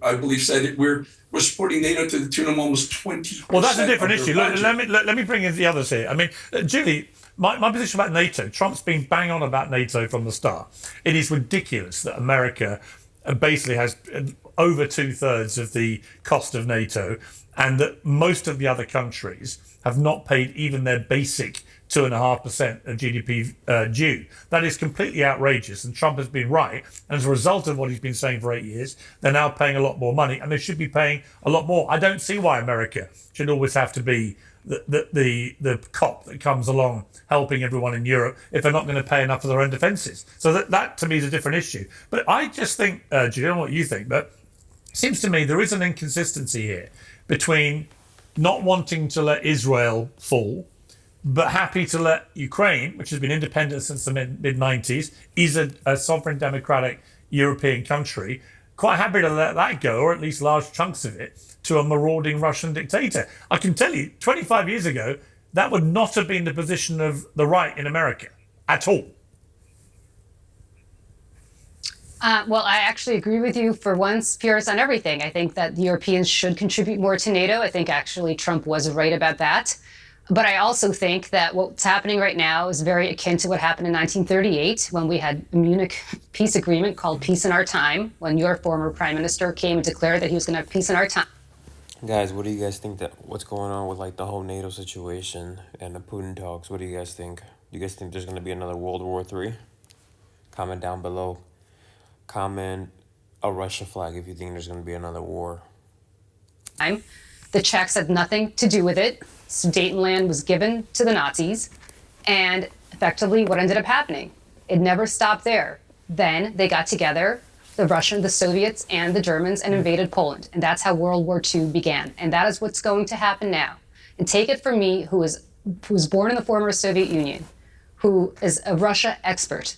I believe, said it, we're supporting NATO to the tune of almost 20%. Well, that's a different issue. Let me bring in the others here. I mean, Julie, my position about NATO, Trump's been bang on about NATO from the start. It is ridiculous that America basically has over 2/3 of the cost of NATO, and that most of the other countries have not paid even their basic 2.5% of GDP due. That is completely outrageous, and Trump has been right. And as a result of what he's been saying for 8 years, they're now paying a lot more money, and they should be paying a lot more. I don't see why America should always have to be the cop that comes along helping everyone in Europe if they're not going to pay enough for their own defences. So that to me is a different issue. But I just think, Julian, I don't know what you think, but it seems to me there is an inconsistency here between not wanting to let Israel fall, but happy to let Ukraine, which has been independent since the mid-90s, is a sovereign democratic European country, quite happy to let that go, or at least large chunks of it, to a marauding Russian dictator. I can tell you, 25 years ago, that would not have been the position of the right in America at all. Well, I actually agree with you for once, Piers, on everything. I think that the Europeans should contribute more to NATO. I think actually Trump was right about that. But I also think that what's happening right now is very akin to what happened in 1938 when we had a Munich peace agreement called Peace in Our Time, when your former prime minister came and declared that he was going to have peace in our time. Guys, what do you guys think what's going on with like the whole NATO situation and the Putin talks? What do you guys think? Do you guys think there's going to be another World War III? Comment down below. Comment a Russia flag if you think there's going to be another war. The Czechs had nothing to do with it. Sudetenland was given to the Nazis. And effectively, what ended up happening? It never stopped there. Then they got together, the Soviets, and the Germans, and invaded Poland. And that's how World War II began. And that is what's going to happen now. And take it from me, who was born in the former Soviet Union, who is a Russia expert.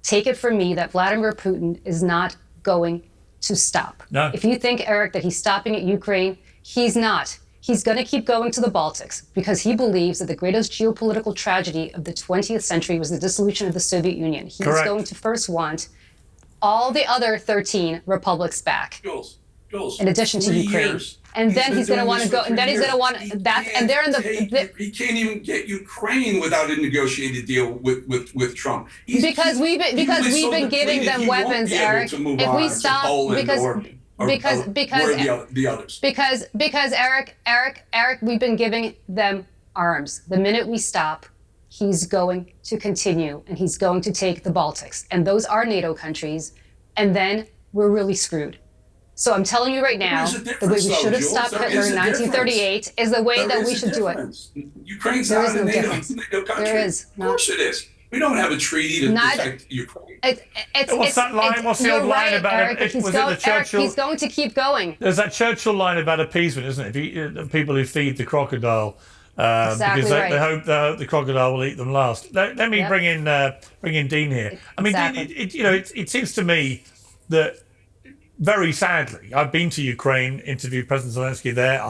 Take it from me that Vladimir Putin is not going to stop. No. If you think, Eric, that he's stopping at Ukraine, he's not. He's going to keep going to the Baltics because he believes that the greatest geopolitical tragedy of the 20th century was the dissolution of the Soviet Union. He's Correct. going to first want all the other 13 republics back, Jules, in addition to Ukraine. Years. And then he's going to want to go, and then he's going to want that, and they're in he can't even get Ukraine without a negotiated deal with Trump. Because we've been giving them weapons, Eric. If we stop, because Eric, we've been giving them arms. The minute we stop, he's going to continue, and he's going to take the Baltics, and those are NATO countries, and then we're really screwed. So I'm telling you right now, the way we should have stopped Hitler in 1938 is the way that we should do it. Ukraine's not a NATO country. There is. Of course it is. We don't have a treaty to protect Ukraine. What's that line? What's the old line about Eric, it? Was it the Churchill? He's going to keep going. There's that Churchill line about appeasement, isn't it? The people who feed the crocodile Exactly because right. they hope the crocodile will eat them last. Let me bring in Dean here. I mean, Exactly. Dean, it seems to me that very sadly, I've been to Ukraine, interviewed President Zelensky there.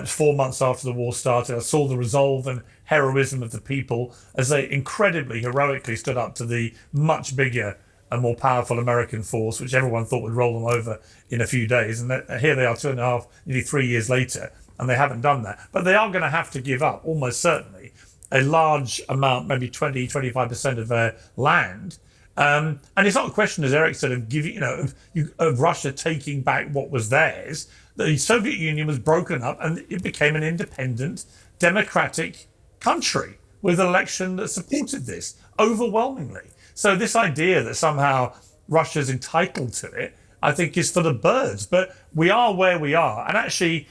4 months after the war started, I saw the resolve and heroism of the people as they incredibly heroically stood up to the much bigger and more powerful American force, which everyone thought would roll them over in a few days. And here they are 2.5, nearly 3 years later, and they haven't done that. But they are going to have to give up, almost certainly, a large amount, maybe 20-25% of their land. And it's not a question, as Eric said, of giving, of Russia taking back what was theirs. The Soviet Union was broken up, and it became an independent, democratic country with an election that supported this overwhelmingly. So this idea that somehow Russia's entitled to it, I think, is for the birds. But we are where we are, and actually,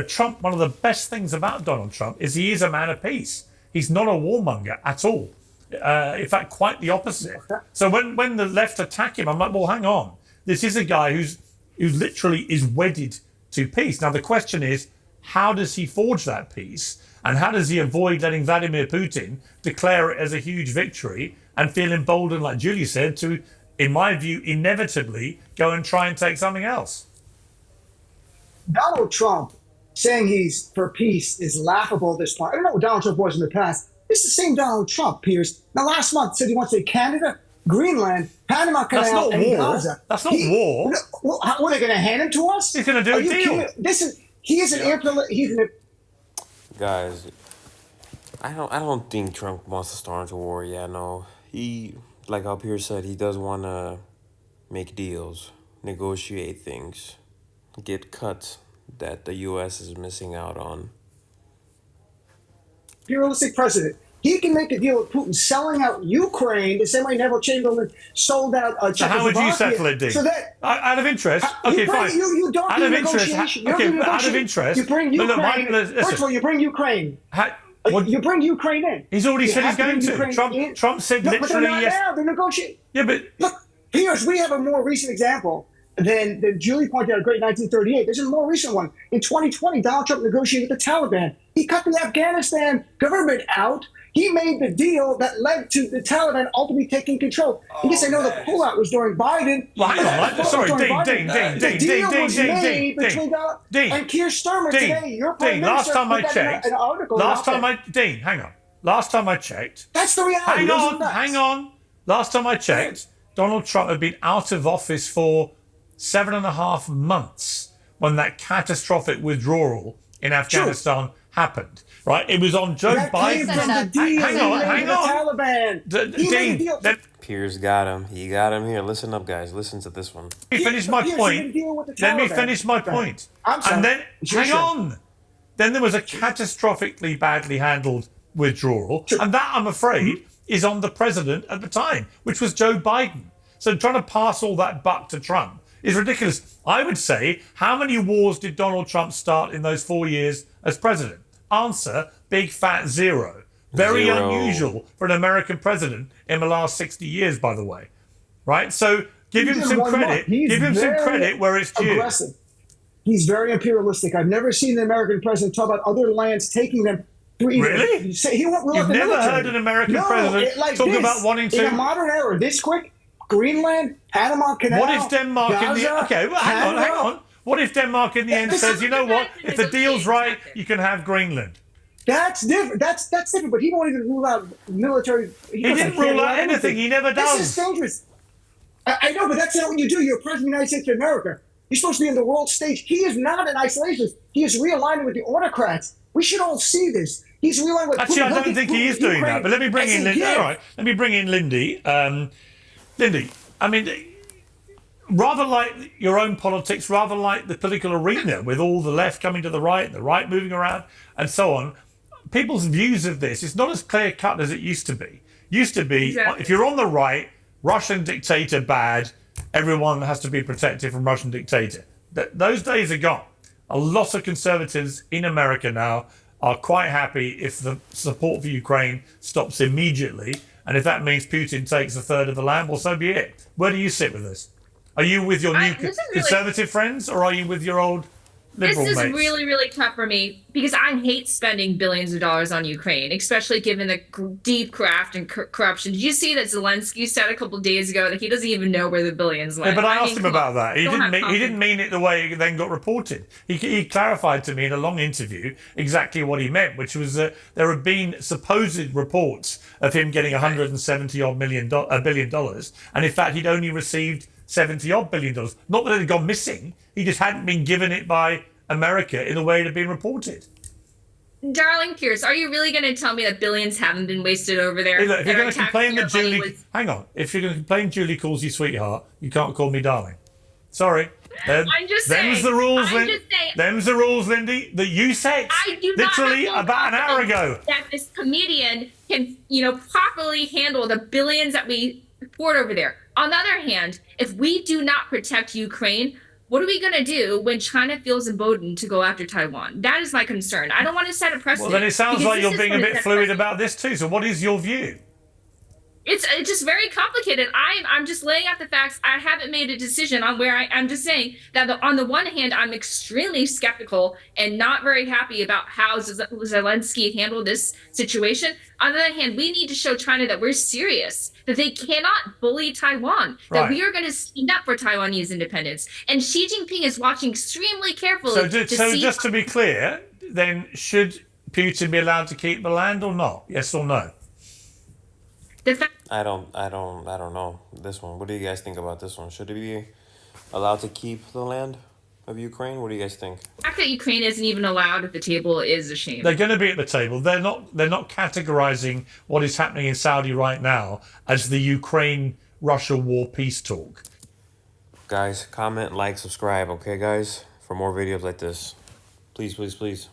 Trump. One of the best things about Donald Trump is he is a man of peace. He's not a warmonger at all. In fact, quite the opposite. So when the left attack him, I'm like, well, hang on. This is a guy who literally is wedded to peace. Now, the question is, how does he forge that peace? And how does he avoid letting Vladimir Putin declare it as a huge victory and feel emboldened, like Julie said, to, in my view, inevitably go and try and take something else? Donald Trump saying he's for peace is laughable at this point. I don't know what Donald Trump was in the past. It's the same Donald Trump, Piers. Now, last month said he wants a Canada Greenland, Panama That's Canal, not and war. Gaza. That's not war. Well, what, are they going to hand him to us? He's going to do Are a you deal. kidding? He is an he's an Guys, I don't think Trump wants to start into war. Yeah, no. He, like how Piers said, he does want to make deals, negotiate things, get cuts that the U.S. is missing out on. imperialistic president. He can make a deal with Putin, selling out Ukraine the same way Neville Chamberlain sold out So how would you settle it, Dean? So that Out of interest, okay, fine. You don't Out do of interest, negotiation. You okay, don't do but out of negotiation. interest, You bring no, Ukraine. listen. First of all, you bring Ukraine. You bring Ukraine in. He's already You said he's have going bring to. Ukraine in. Trump said No, but they're literally not yes. now. They're negotiating. Yeah, but Look, Piers, we have a more recent example than Julie pointed out, a great 1938. There's a more recent one. In 2020, Donald Trump negotiated with the Taliban. He cut the Afghanistan government out. He made the deal that led to the Taliban ultimately taking control. Yes, I know the pullout was during Biden. well, hang on. The Sorry, pullout was Dean, during Biden. The deal was made between Donald Dean, and Keir Starmer today. Your prime Dean, minister put that in an article. Dean, hang on. Last time I checked, That's the reality. hang on. Last time I checked, Donald Trump had been out of office for 7.5 months when that catastrophic withdrawal in Afghanistan happened. Right? It was on Joe That came Biden. from the deal Hang on, he made hang with on. the Taliban. He made a Dean, deal. Piers got him. He got him here. Listen up, guys. Listen to this one. Let me finish my Piers, you point. didn't deal with the Let me Taliban. finish my Okay. point. I'm sorry. And then, It's your hang show. on. Then there was a catastrophically badly handled withdrawal. And that, I'm afraid, is on the president at the time, which was Joe Biden. So trying to pass all that buck to Trump is ridiculous. I would say, how many wars did Donald Trump start in those 4 years as president? Answer, big fat zero. Very Zero. unusual for an American president in the last 60 years, by the way. Right? So give him He's some in 1 credit. month. He's Give him some very credit where it's due. aggressive. He's very imperialistic. I've never seen the American president talk about other lands taking them. Really? He won't rule You've out the never military. heard an American No, president like talk this, about wanting to. in a modern era, this quick. Greenland, Panama Canal. What if Denmark in the Gaza, okay? Well, hang Canada. on. What if Denmark in the end This says, is you know what? the If the deal's negotiations right, happen. you can have Greenland. That's different. That's different. But he won't even rule out military. He didn't rule out anything. He never does. This is dangerous. I know, but that's not what you do. You're president of the United States of America. You're supposed to be on the world stage. He is not an isolationist. He is realigning with the autocrats. We should all see this. He's realigning with Actually, I Putin. don't think he is doing that. But let me bring in Lindy. All right, let me bring in Lindy. Lindy, I mean, rather like your own politics, rather like the political arena with all the left coming to the right moving around, and so on. People's views of this, it's not as clear cut as it used to be. Used to be, Exactly. if you're on the right, Russian dictator bad, everyone has to be protected from Russian dictator. Those days are gone. A lot of conservatives in America now are quite happy if the support for Ukraine stops immediately, and if that means Putin takes a third of the land, well, so be it. Where do you sit with this? Are you with your new this is really- conservative friends, or are you with your old liberal This is mates? really, really tough for me because I hate spending billions of dollars on Ukraine, especially given the deep graft and corruption. Did you see that Zelensky said a couple of days ago that he doesn't even know where the billions went? Yeah, but I mean, asked him come about on. that. He Don't didn't have mean he confidence. didn't mean it the way it then got reported. He clarified to me in a long interview exactly what he meant, which was that there have been supposed reports of him getting 170 odd billion dollars, and in fact he'd only received 70 odd billion dollars. Not that it had gone missing. He just hadn't been given it by America in the way it had been reported. Darling Piers, are you really going to tell me that billions haven't been wasted over there? Hey, look, if you're That going to our complain that taxpayer money Julie, was- hang on, if you're going to complain Julie calls you sweetheart, you can't call me darling. Sorry. I'm just Them's saying. the rules, I'm Lindy. just saying. Them's the rules, Lindy, that you set I do not literally have full about an hour confidence ago. that this comedian can, properly handle the billions that we poured over there. On the other hand, if we do not protect Ukraine, what are we going to do when China feels emboldened to go after Taiwan? That is my concern. I don't want to set a precedent. Well, then it sounds because like this you're is being a gonna bit set fluid precedent. about this too. So what is your view? It's just very complicated. I'm just laying out the facts. I haven't made a decision on where I'm just saying that on the one hand, I'm extremely skeptical and not very happy about how Zelensky handled this situation. On the other hand, we need to show China that we're serious, that they cannot bully Taiwan, that Right. we are going to stand up for Taiwanese independence. And Xi Jinping is watching extremely carefully So, to so see. just to be clear, then should Putin be allowed to keep the land or not? Yes or no? The fact I don't know this one. What do you guys think about this one? Should it be allowed to keep the land of Ukraine? What do you guys think? that Ukraine isn't even allowed at the table is a shame. They're going to be at the table. They're not categorizing what is happening in Saudi right now as the Ukraine-Russia war peace talk. Guys, comment, like, subscribe, okay, guys? For more videos like this. Please, please, please.